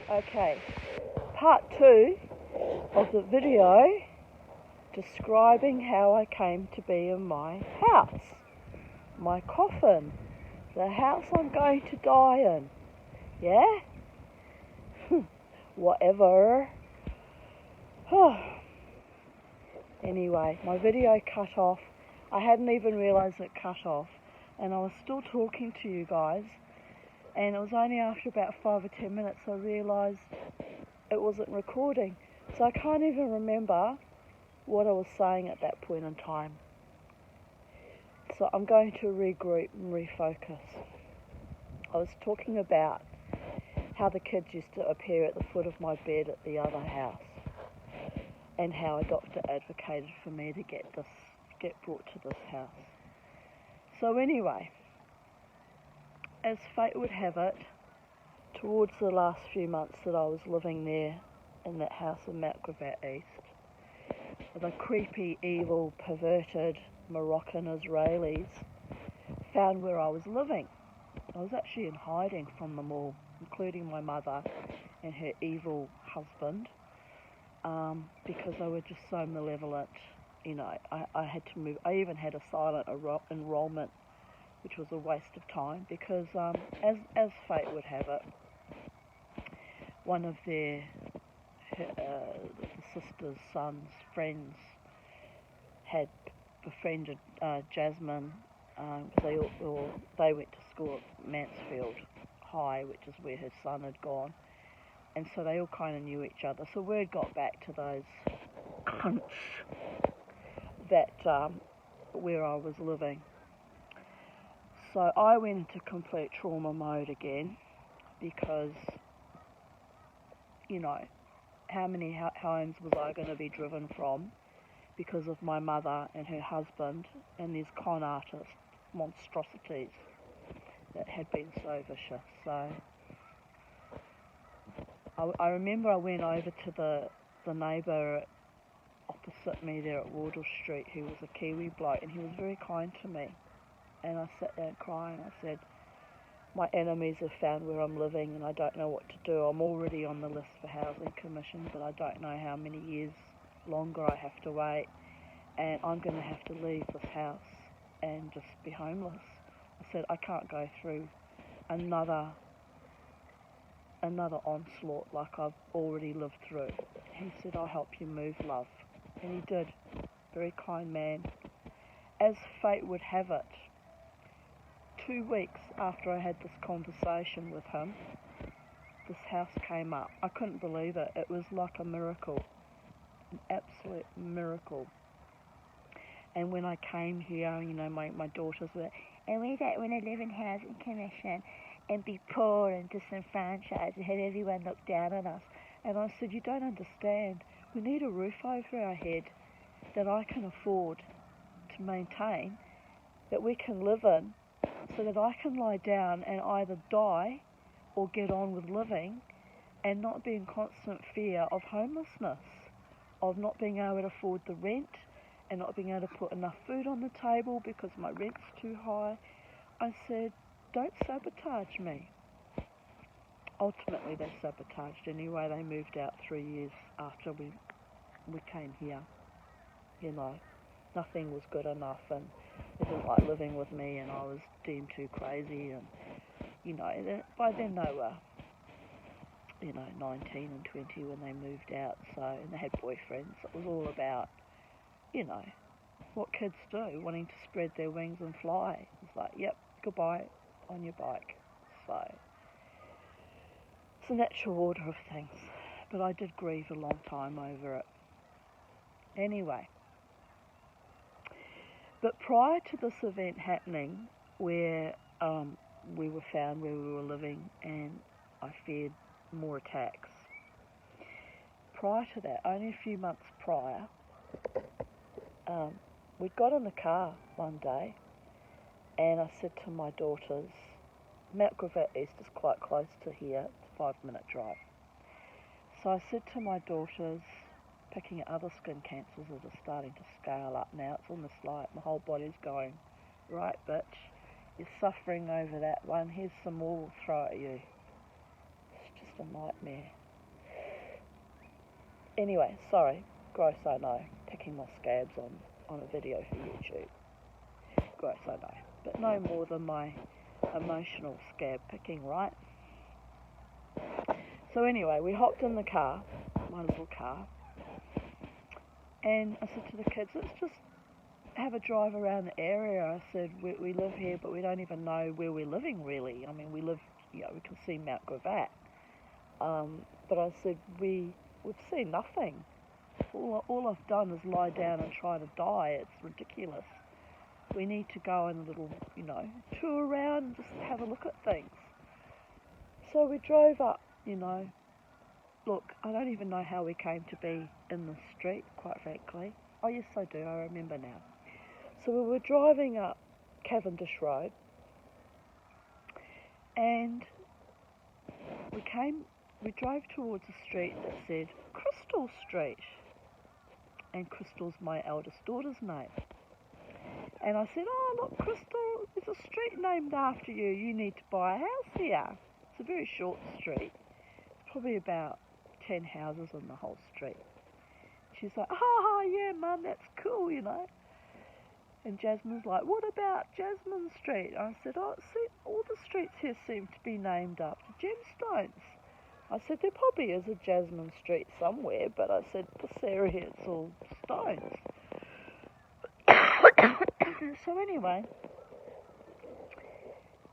Okay, part 2 of the video describing how I came to be in my house, my coffin, the house I'm going to die in. Yeah? Whatever. Anyway, my video cut off. I hadn't even realised it cut off, and I was still talking to you guys, and it was only after about 5 or 10 minutes I realised it wasn't recording. So I can't even remember what I was saying at that point in time. So I'm going to regroup and refocus. I was talking about how the kids used to appear at the foot of my bed at the other house, and how a doctor advocated for me to get brought to this house. So anyway, as fate would have it, towards the last few months that I was living there in that house in Mount Gravatt East, the creepy, evil, perverted Moroccan Israelis found where I was living. I was actually in hiding from them all, including my mother and her evil husband, because they were just so malevolent. You know, I had to move. I even had a silent enrollment, which was a waste of time, because as fate would have it, one of the sister's son's friends had befriended Jasmine. They went to school at Mansfield High, which is where her son had gone, and so they all kind of knew each other. So word got back to those cunts that where I was living. So I went into complete trauma mode again, because, you know, how many homes was I going to be driven from because of my mother and her husband and these con artist monstrosities that had been so vicious. So I remember I went over to the neighbour opposite me there at Wardle Street, who was a Kiwi bloke, and he was very kind to me. And I sat there crying. I said, my enemies have found where I'm living and I don't know what to do. I'm already on the list for Housing Commission, but I don't know how many years longer I have to wait, and I'm going to have to leave this house and just be homeless. I said, I can't go through another onslaught like I've already lived through. He said, I'll help you move, love. And he did. Very kind man. As fate would have it, 2 weeks after I had this conversation with him, this house came up. I couldn't believe it. It was like a miracle, an absolute miracle. And when I came here, you know, my daughters were, and we don't want to live in Housing Commission and be poor and disenfranchised and have everyone look down on us. And I said, you don't understand. We need a roof over our head that I can afford to maintain, that we can live in, so that I can lie down and either die or get on with living and not be in constant fear of homelessness, of not being able to afford the rent and not being able to put enough food on the table because my rent's too high. I said, don't sabotage me. Ultimately, they sabotaged anyway. They moved out 3 years after we came here. You know, nothing was good enough, and they didn't like living with me, and I was deemed too crazy, and, you know, by then they were, you know, 19 and 20 when they moved out, so, and they had boyfriends. It was all about, you know, what kids do, wanting to spread their wings and fly. It's like, yep, goodbye on your bike. So it's a natural order of things, but I did grieve a long time over it. Anyway, but prior to this event happening, where we were found where we were living and I feared more attacks, prior to that, only a few months prior, we got in the car one day and I said to my daughters, Mount Gravatt East is quite close to here, it's a 5-minute drive. So I said to my daughters, picking at other skin cancers that are starting to scale up now, it's almost like my whole body's going, right bitch, you're suffering over that one, here's some more we'll throw at you. It's just a nightmare. Anyway, sorry, gross I know, picking my scabs on a video for YouTube. Gross I know, but no more than my emotional scab picking, right? So anyway, we hopped in the car, my little car, and I said to the kids, let's just have a drive around the area. I said, we live here, but we don't even know where we're living really. I mean, we live, we can see Mount Gravatt. But I said, we've seen nothing. All I've done is lie down and try to die. It's ridiculous. We need to go on a little, tour around and just have a look at things. So we drove up, Look, I don't even know how we came to be in this street, quite frankly. Oh yes, I do, I remember now. So we were driving up Cavendish Road, and we drove towards a street that said Crystal Street, and Crystal's my eldest daughter's name. And I said, oh look, Crystal, there's a street named after you. You need to buy a house here. It's a very short street. It's probably about 10 houses on the whole street. She's like, oh yeah, Mum, that's cool, And Jasmine's like, what about Jasmine Street? I said, oh, see, all the streets here seem to be named after gemstones. I said, there probably is a Jasmine Street somewhere, but I said, this area, it's all stones. So anyway,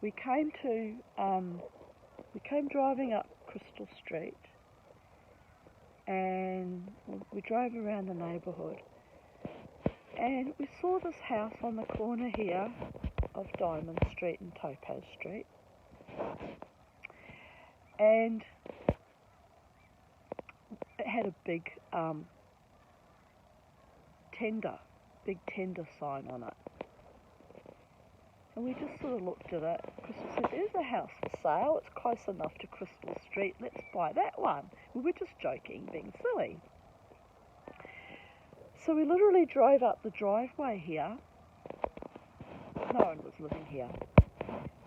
we came driving up Crystal Street, and we drove around the neighbourhood, and we saw this house on the corner here of Diamond Street and Topaz Street, and it had a big tender sign on it. And we just sort of looked at it. Crystal said, there's a house for sale. It's close enough to Crystal Street. Let's buy that one. We were just joking, being silly. So we literally drove up the driveway here. No one was living here.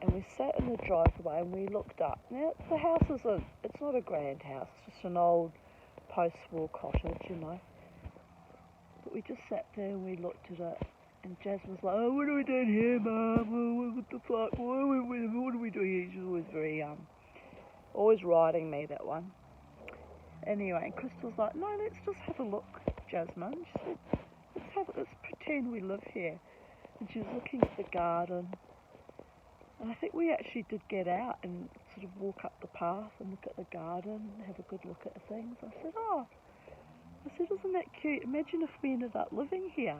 And we sat in the driveway and we looked up. Now, the house it's not a grand house. It's just an old post-war cottage, But we just sat there and we looked at it. And Jasmine was like, oh, what are we doing here, Mum? Oh, what the fuck? What are we doing here? She's always very, always riding me, that one. Anyway, and Crystal's like, no, let's just have a look, Jasmine. She said, let's pretend we live here. And she was looking at the garden. And I think we actually did get out and sort of walk up the path and look at the garden and have a good look at things. I said, isn't that cute? Imagine if we ended up living here.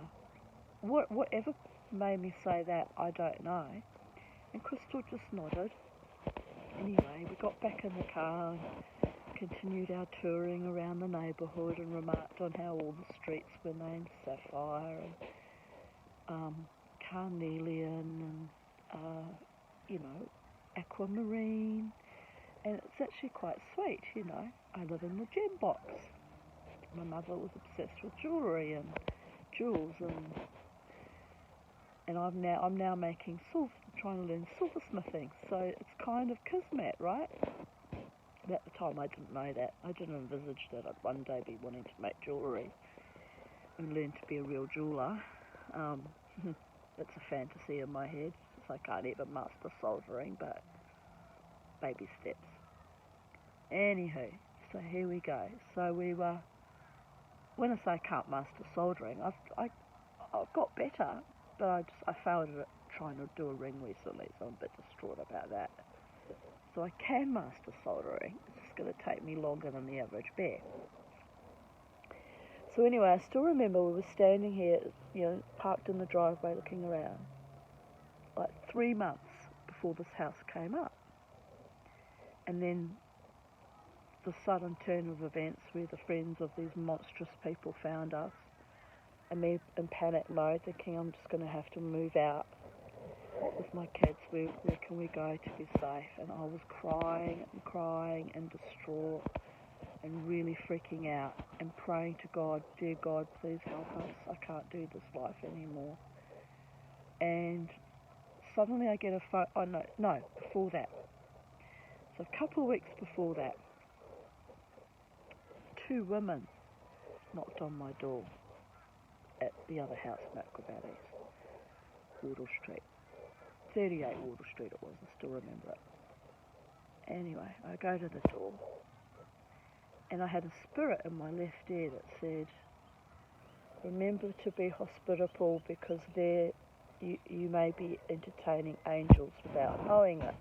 Whatever made me say that, I don't know. And Crystal just nodded. Anyway, we got back in the car and continued our touring around the neighbourhood and remarked on how all the streets were named Sapphire and Carnelian and, Aquamarine. And it's actually quite sweet, I live in the gem box. My mother was obsessed with jewellery and jewels, and I'm now making trying to learn silversmithing. So it's kind of kismet, right? At the time, I didn't know that. I didn't envisage that I'd one day be wanting to make jewellery and learn to be a real jeweller. It's a fantasy in my head, since I can't even master soldering, but baby steps. Anywho, so here we go. So we were. When I say I can't master soldering, I've got better, but I failed at trying to do a ring recently, so I'm a bit distraught about that. So I can master soldering. It's just going to take me longer than the average bear. So anyway, I still remember we were standing here, parked in the driveway looking around, like 3 months before this house came up. And then the sudden turn of events where the friends of these monstrous people found us, and me in panic mode thinking I'm just going to have to move out with my kids. Where can we go to be safe? And I was crying and distraught and really freaking out and praying to God, dear God, please help us. I can't do this life anymore. And suddenly I get a phone. Oh no, before that. So a couple of weeks before that, 2 women knocked on my door at the other house, Macrobaddies, Wardle Street. 38 Wardle Street it was, I still remember it. Anyway, I go to the door, and I had a spirit in my left ear that said, remember to be hospitable, because there you may be entertaining angels without knowing it.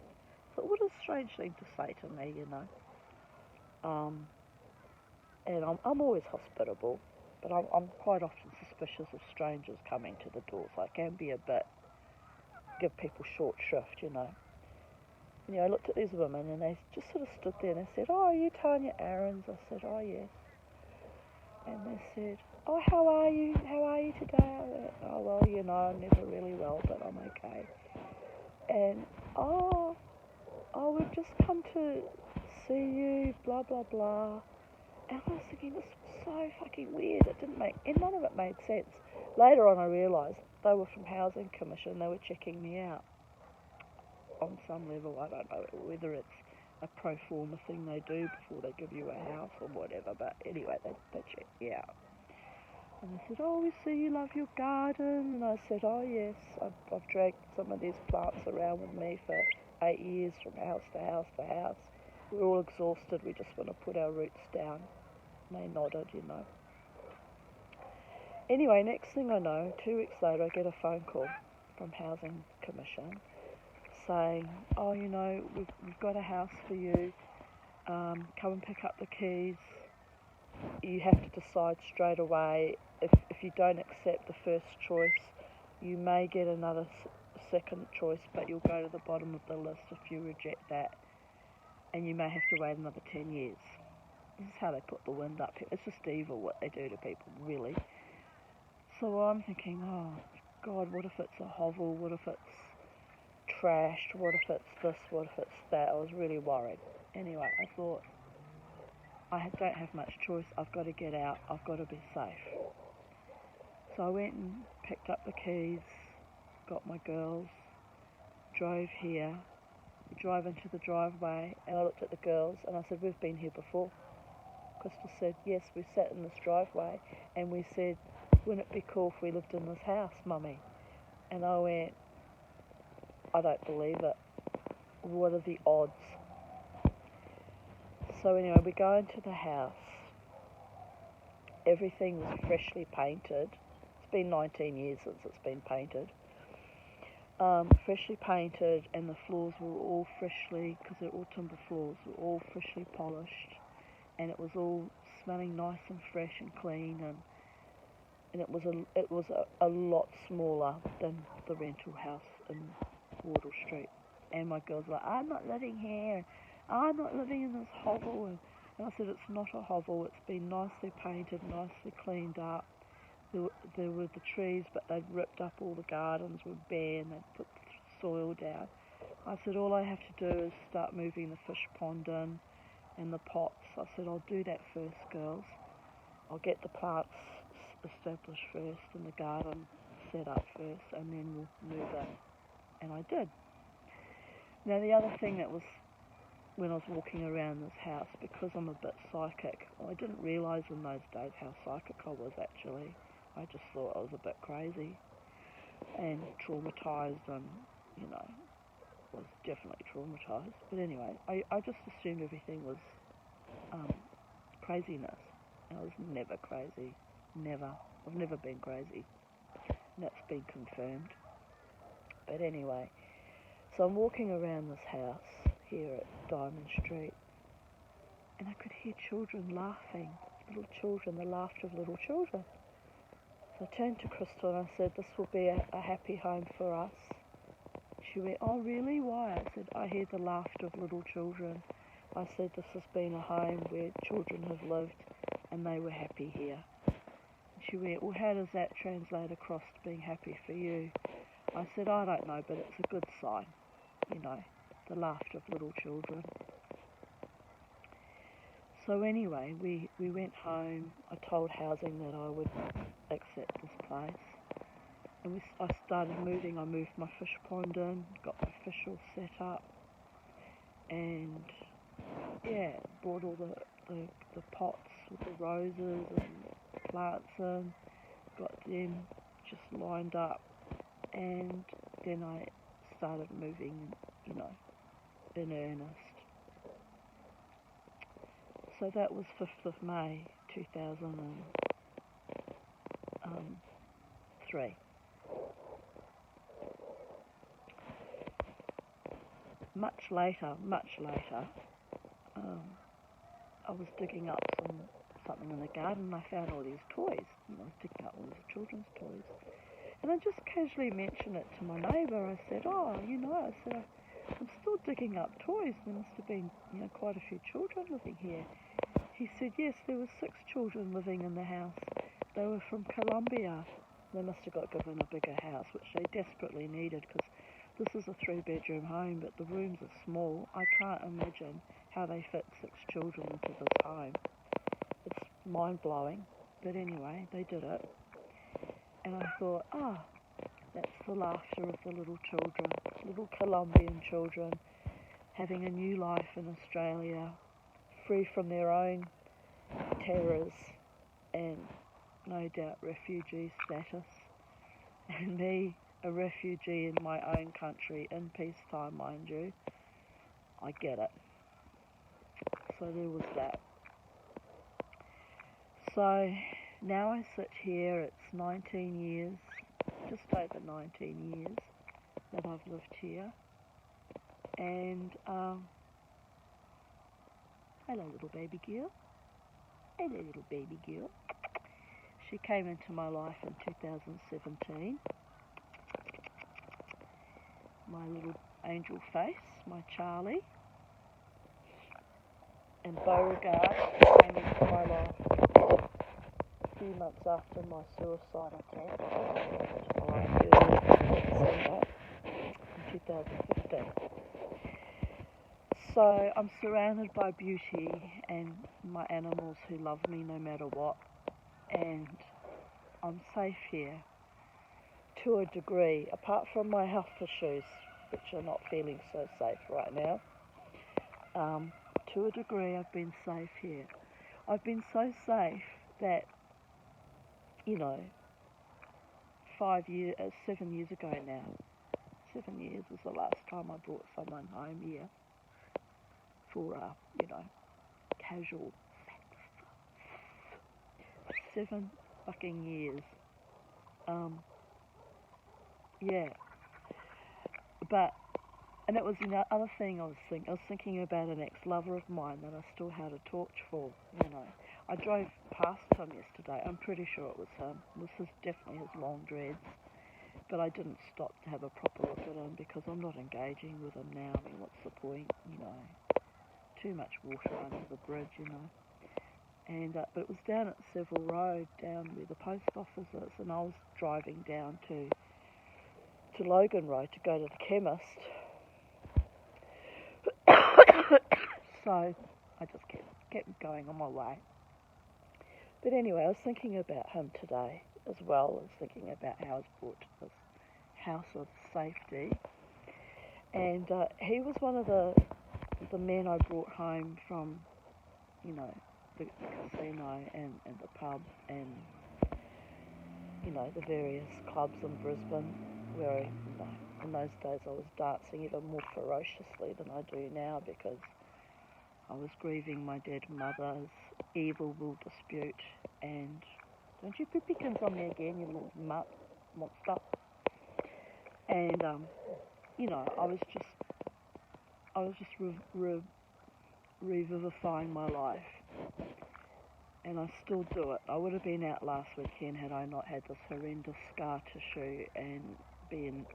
So what a strange thing to say to me, you know. And I'm always hospitable, but I'm quite often suspicious of strangers coming to the doors. I can be a bit, give people short shrift, you know. And, I looked at these women, and they just sort of stood there, and they said, oh, are you Tanya Aarons? I said, oh, yes. And they said, oh, how are you? How are you today? I went, oh, well, you know, I'm never really well, but I'm okay. And, oh, we've just come to see you, blah, blah, blah. And I was thinking, this was so fucking weird. It didn't make, and none of it made sense. Later on, I realised they were from Housing Commission. They were checking me out on some level. I don't know whether it's a pro forma thing they do before they give you a house or whatever. But anyway, they checked me out. And they said, oh, we see you love your garden. And I said, oh, yes. I've dragged some of these plants around with me for 8 years from house to house to house. We're all exhausted. We just want to put our roots down. And they nodded, you know. Anyway, next thing I know, 2 weeks later, I get a phone call from Housing Commission saying, oh, you know, we've got a house for you. Come and pick up the keys. You have to decide straight away. If you don't accept the first choice, you may get another second choice, but you'll go to the bottom of the list if you reject that. And you may have to wait another 10 years. This is how they put the wind up here. It's just evil what they do to people, really. So I'm thinking, oh, God, what if it's a hovel? What if it's trashed? What if it's this? What if it's that? I was really worried. Anyway, I thought, I don't have much choice. I've got to get out. I've got to be safe. So I went and picked up the keys, got my girls, drove here. We drove into the driveway, and I looked at the girls, and I said, we've been here before. Crystal said, yes, we sat in this driveway, and we said, wouldn't it be cool if we lived in this house, Mummy? And I went, I don't believe it. What are the odds? So anyway, we go into the house. Everything was freshly painted. It's been 19 years since it's been painted. Freshly painted, and the floors were all freshly, because they're all timber floors, were all freshly polished, and it was all smelling nice and fresh and clean, and it was a lot smaller than the rental house in Wardle Street. And my girls were like, I'm not living here, I'm not living in this hovel. And I said, it's not a hovel, it's been nicely painted, nicely cleaned up. There were the trees, but they'd ripped up all the gardens, were bare, and they'd put soil down. I said, all I have to do is start moving the fish pond in and the pots. I said, I'll do that first, girls. I'll get the plants established first and the garden set up first, and then we'll move in. And I did. Now, the other thing that was, when I was walking around this house, because I'm a bit psychic, I didn't realise in those days how psychic I was actually. I just thought I was a bit crazy and traumatised, and, you know, was definitely traumatised. But anyway, I just assumed everything was craziness. I was never crazy. Never. I've never been crazy. And that's been confirmed. But anyway, so I'm walking around this house here at Diamond Street, and I could hear children laughing. Little children, the laughter of little children. So I turned to Crystal and I said, this will be a happy home for us. She went, oh really, why? I said, I hear the laughter of little children. I said, this has been a home where children have lived and they were happy here. And she went, well, how does that translate across to being happy for you? I said, I don't know, but it's a good sign, you know, the laughter of little children. So anyway, we went home. I told Housing that I would accept this place. And I started moving. I moved my fish pond in, got my fish all set up. And yeah, brought all the pots with the roses and plants in, got them just lined up, and then I started moving, in earnest. So that was 5th of May 2003. Much later, I was digging up something in the garden, and I found all these toys. I was digging up all these children's toys. And I just casually mentioned it to my neighbour. I said, I'm still digging up toys. There must have been, quite a few children living here. He said, yes, there were 6 children living in the house. They were from Colombia. They must have got given a bigger house, which they desperately needed, because this is a 3-bedroom home, but the rooms are small. I can't imagine how they fit 6 children into this home. It's mind-blowing. But anyway, they did it. And I thought, that's the laughter of the little children, little Colombian children, having a new life in Australia, free from their own terrors and no doubt refugee status. And me, a refugee in my own country, in peacetime, mind you. I get it. So there was that. So now I sit here, it's 19 years, just over 19 years that I've lived here. And, hello little baby girl. Hello little baby girl. She came into my life in 2017. My little angel face, my Charlie. And Beauregard came into my life a few months after my suicide attempt, December in 2015. So I'm surrounded by beauty and my animals who love me no matter what, and I'm safe here to a degree, apart from my health issues, which are not feeling so safe right now. To a degree, I've been safe here. I've been so safe that, 7 years ago now, 7 years was the last time I brought someone home here for, casual sex. 7 fucking years. Yeah. And it was another thing I was thinking. I was thinking about an ex-lover of mine that I still had a torch for, I drove past him yesterday. I'm pretty sure it was him. This is definitely his long dreads. But I didn't stop to have a proper look at him because I'm not engaging with him now. I mean, what's the point, Too much water under the bridge, And but it was down at Seville Road, down where the post office is, and I was driving down to Logan Road to go to the chemist. So I just kept going on my way. But anyway, I was thinking about him today as well as thinking about how I was brought to this house of safety. And he was one of the men I brought home from, the casino and the pub and, the various clubs in Brisbane where, in those days I was dancing even more ferociously than I do now because I was grieving my dead mother's evil will dispute. And don't you put pickings on me again, you little monster. And I was just revivifying my life, and I still do it. I would have been out last weekend had I not had this horrendous scar tissue and be in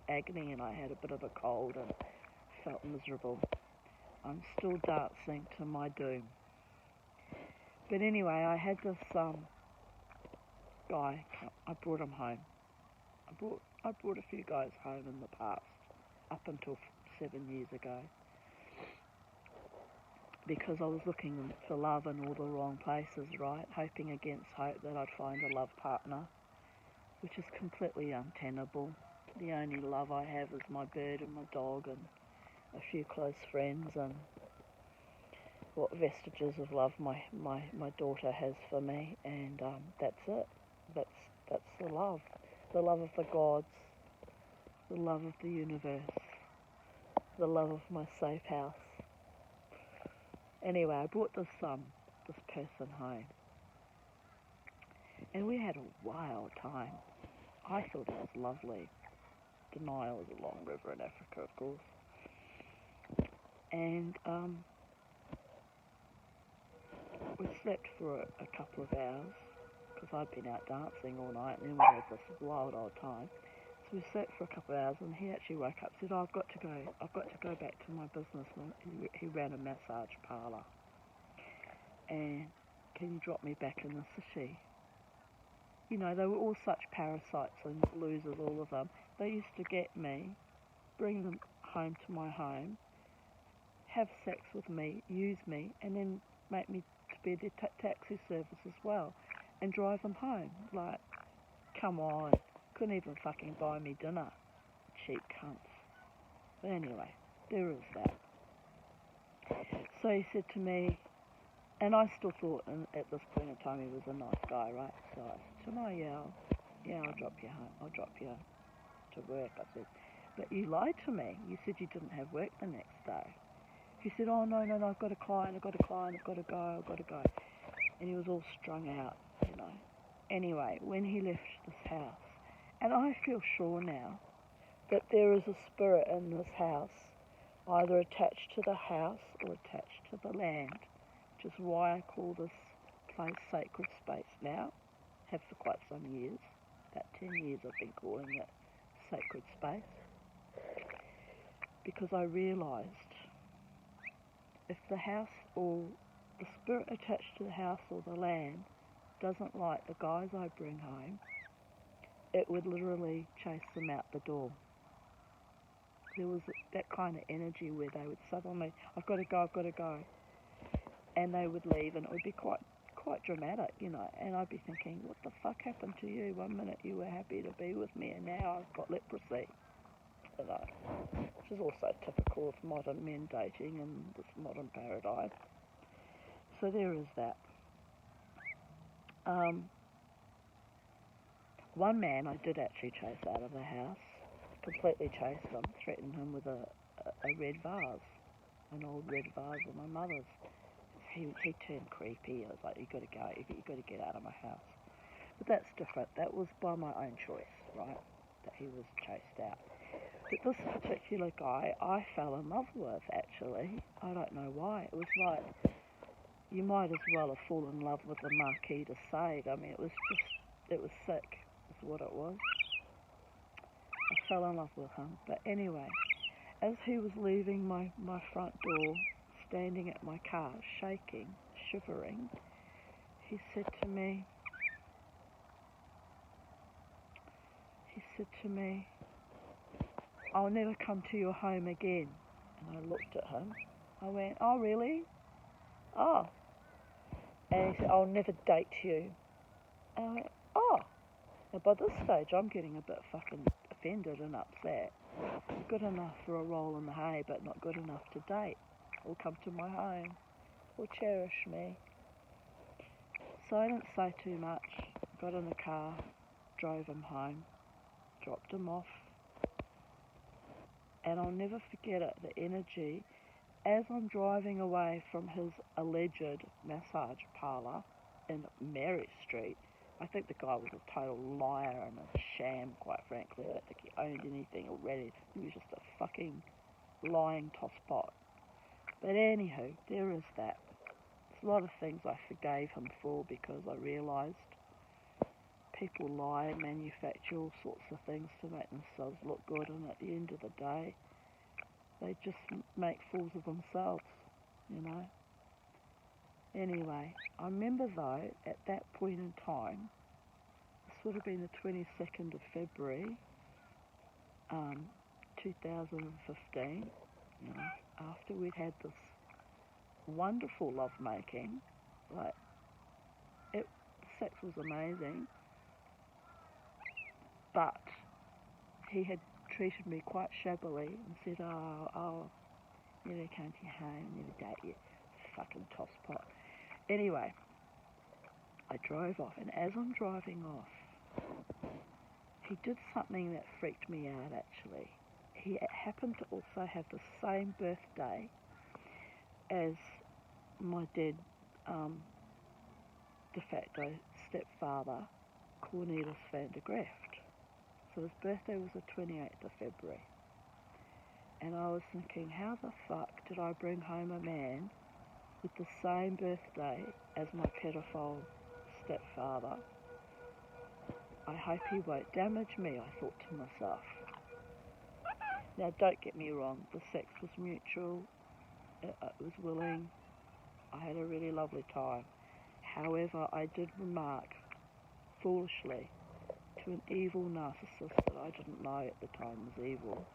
agony, and I had a bit of a cold and felt miserable. I'm still dancing to my doom. But anyway, I had this guy. I brought him home. I brought a few guys home in the past, up until 7 years ago, because I was looking for love in all the wrong places, right? Hoping against hope that I'd find a love partner, which is completely untenable. The only love I have is my bird and my dog and a few close friends, and what vestiges of love my daughter has for me, and that's it. That's the love of the gods, the love of the universe, the love of my safe house. Anyway, I brought this person home, and we had a wild time. I thought it was lovely. The Nile is a long river in Africa, of course. And we slept for a couple of hours because I'd been out dancing all night, and then we had this wild old time. So we slept for a couple of hours, and he actually woke up and said, "Oh, I've got to go back to my business." He ran a massage parlour. And can you drop me back in the city? You know, they were all such parasites and losers, all of them. They used to get me, bring them home to my home, have sex with me, use me, and then make me to be their taxi service as well, and drive them home. Like, come on. Couldn't even fucking buy me dinner. Cheap cunts. But anyway, there is that. So he said to me, and I still thought at this point in time he was a nice guy, right? So I said to him, yeah, I'll drop you home. I'll drop you to work. I said, but you lied to me. You said you didn't have work the next day. He said, oh, no, I've got a client, I've got to go. And he was all strung out, you know. Anyway, when he left this house, and I feel sure now that there is a spirit in this house, either attached to the house or attached to the land, which is why I call this place sacred space now. Have for quite some years. About 10 years I've been calling it sacred space. Because I realised if the house or the spirit attached to the house or the land doesn't like the guys I bring home, it would literally chase them out the door. There was that kind of energy where they would suddenly, I've got to go. And they would leave, and it would be quite dramatic, you know. And I'd be thinking, what the fuck happened to you? 1 minute you were happy to be with me, and now I've got leprosy. You know, which is also typical of modern men dating in this modern paradigm. So there is that. One man I did actually chase out of the house, completely chased him, threatened him with a red vase, an old red vase of my mother's. He turned creepy. I was like, you got to get out of my house. But that's different. That was by my own choice, right? That he was chased out. But this particular guy, I fell in love with, actually. I don't know why. It was like, you might as well have fallen in love with the Marquis de Sade. I mean, it was sick, is what it was. I fell in love with him. But anyway, as he was leaving my front door, standing at my car, shaking, shivering, he said to me, I'll never come to your home again. And I looked at him. I went, oh, really? Oh. And he said, I'll never date you. And I went, oh. Now, by this stage, I'm getting a bit fucking offended and upset. Good enough for a roll in the hay, but not good enough to date, or come to my home, or cherish me. So I didn't say too much. Got in the car, drove him home, dropped him off. And I'll never forget it, the energy, as I'm driving away from his alleged massage parlour in Mary Street. I think the guy was a total liar and a sham, quite frankly. I don't think he owned anything already. He was just a fucking lying tosspot. But anywho, there is that. There's a lot of things I forgave him for because I realised people lie and manufacture all sorts of things to make themselves look good, and at the end of the day, they just make fools of themselves, you know. Anyway, I remember though, at that point in time, this would have been the 22nd of February, 2015, you know, after we'd had this wonderful lovemaking, like, sex was amazing, but he had treated me quite shabbily and said, oh, never came to your home, never date you. fucking tosspot. Anyway, I drove off, and as I'm driving off, he did something that freaked me out, actually. He happened to also have the same birthday as my dead de facto stepfather, Cornelis van der Graft. So his birthday was the 28th of February. And I was thinking, how the fuck did I bring home a man with the same birthday as my pedophile stepfather? I hope he won't damage me, I thought to myself. Now, don't get me wrong, the sex was mutual, it was willing, I had a really lovely time. However, I did remark, foolishly, to an evil narcissist that I didn't know at the time was evil,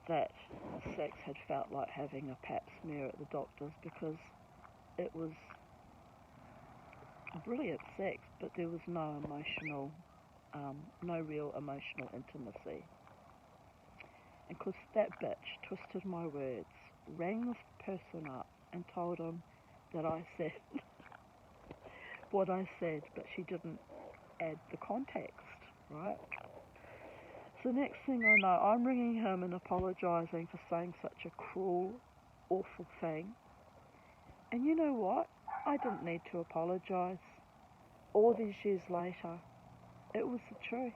that sex had felt like having a pap smear at the doctor's, because it was brilliant sex, but there was no real emotional intimacy. And because that bitch twisted my words, rang this person up and told him that I said what I said, but she didn't add the context, right? So next thing I know, I'm ringing him and apologising for saying such a cruel, awful thing. And you know what? I didn't need to apologise. All these years later, it was the truth.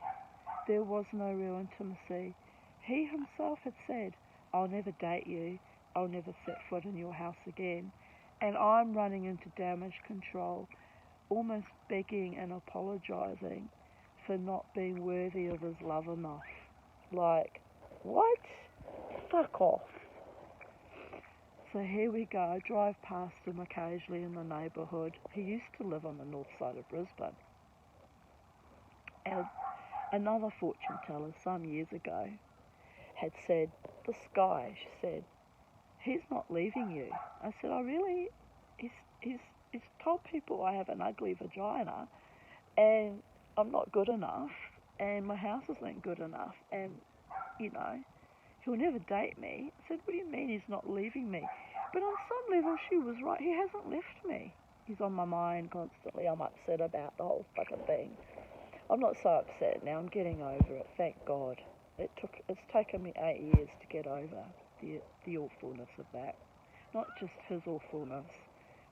There was no real intimacy. He himself had said, I'll never date you, I'll never set foot in your house again. And I'm running into damage control, almost begging and apologising for not being worthy of his love enough. Like, what? Fuck off. So here we go. I drive past him occasionally in the neighbourhood. He used to live on the north side of Brisbane. And another fortune teller some years ago had said, this guy, she said, he's not leaving you. I said, oh really? He's told people I have an ugly vagina and I'm not good enough and my house isn't good enough and, you know, he'll never date me. I said, what do you mean he's not leaving me? But on some level she was right. He hasn't left me. He's on my mind constantly. I'm upset about the whole fucking thing. I'm not so upset now. I'm getting over it. Thank God. It's taken me 8 years to get over the awfulness of that. Not just his awfulness,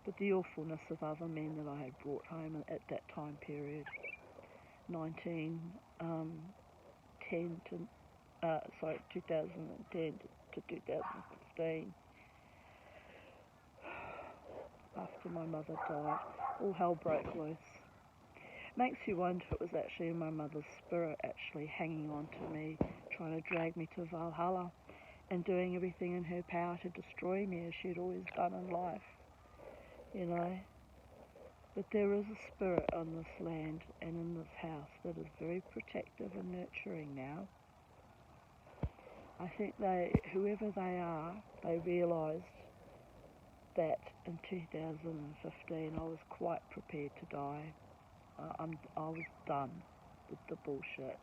but the awfulness of other men that I had brought home at that time period. 2010 to 2015. After my mother died, all hell broke loose. Makes you wonder if it was actually my mother's spirit actually hanging on to me, trying to drag me to Valhalla and doing everything in her power to destroy me as she'd always done in life, you know. But there is a spirit on this land and in this house that is very protective and nurturing now. I think whoever they are, they realised that in 2015 I was quite prepared to die. I was done with the bullshit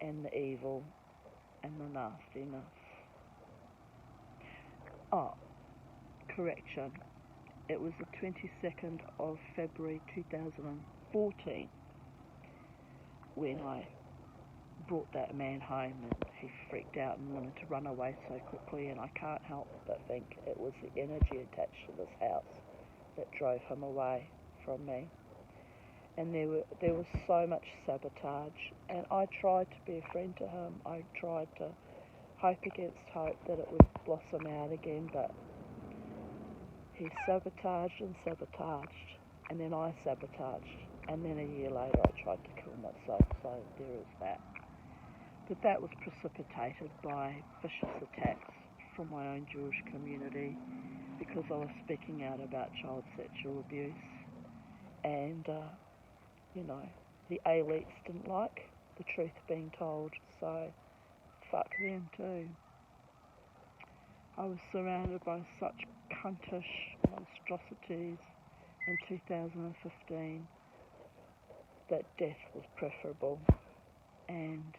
and the evil and the nastiness. Oh, correction. It was the 22nd of February 2014 when I brought that man home and he freaked out and wanted to run away so quickly, and I can't help but think it was the energy attached to this house that drove him away from me. And there was so much sabotage, and I tried to be a friend to him. I tried to hope against hope that it would blossom out again, but he sabotaged, and then I sabotaged, and then a year later I tried to kill myself, so there is that. But that was precipitated by vicious attacks from my own Jewish community because I was speaking out about child sexual abuse, and you know, the elites didn't like the truth being told, so fuck them too. I was surrounded by such cuntish monstrosities in 2015 that death was preferable, and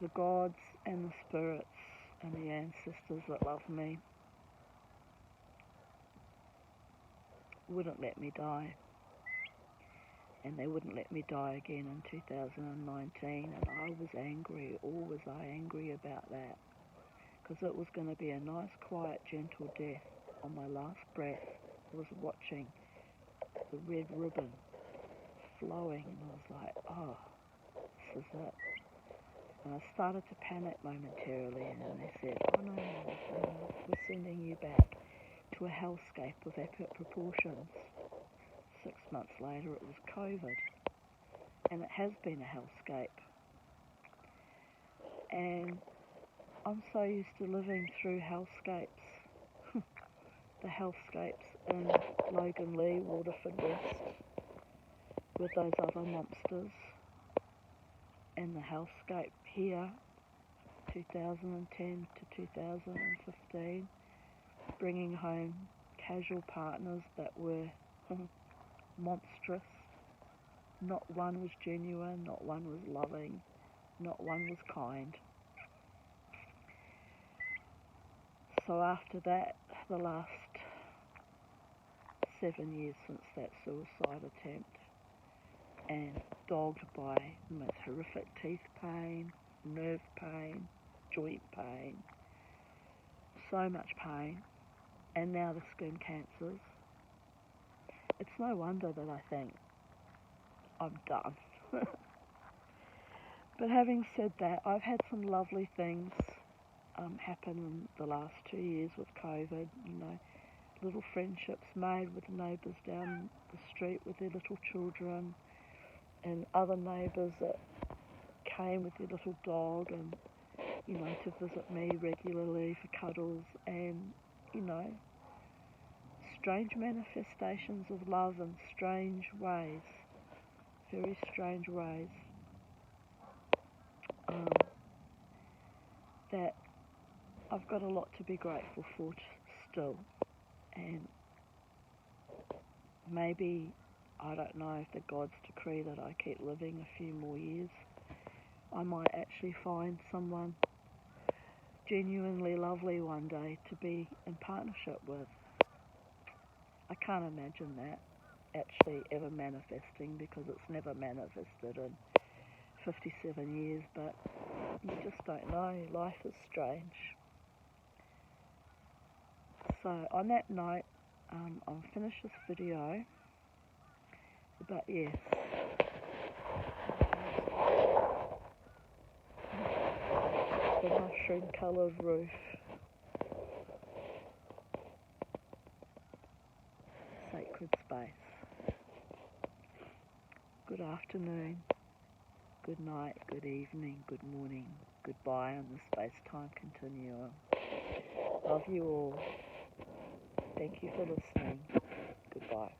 the gods and the spirits and the ancestors that love me wouldn't let me die. And they wouldn't let me die again in 2019, and I was angry, or was I angry about that? Because it was going to be a nice, quiet, gentle death. On my last breath, I was watching the red ribbon flowing, and I was like, oh, this is it. And I started to panic momentarily, and they said, oh no, we're sending you back to a hellscape of epic proportions. 6 months later, it was COVID, and it has been a hellscape. And I'm so used to living through hellscapes. The hellscapes in Loganlea, Waterford West, with those other monsters, and the hellscape here, 2010 to 2015, bringing home casual partners that were monstrous. Not one was genuine, not one was loving, not one was kind. So after that, the last 7 years since that suicide attempt, and dogged by the most horrific teeth pain, nerve pain, joint pain, so much pain, and now the skin cancers, it's no wonder that I think I'm done. But having said that, I've had some lovely things happen in the last 2 years with COVID, little friendships made with neighbours down the street with their little children, and other neighbours that came with their little dog and, to visit me regularly for cuddles, and, strange manifestations of love in strange ways, very strange ways, that I've got a lot to be grateful for still. And maybe, I don't know, if the gods decree that I keep living a few more years, I might actually find someone genuinely lovely one day to be in partnership with. I can't imagine that actually ever manifesting, because it's never manifested in 57 years, but you just don't know. Life is strange. So on that note, I'll finish this video. But yes, the mushroom coloured roof, sacred space. Good afternoon, good night, good evening, good morning, goodbye on the space-time continuum. Love you all. Thank you for listening. Goodbye.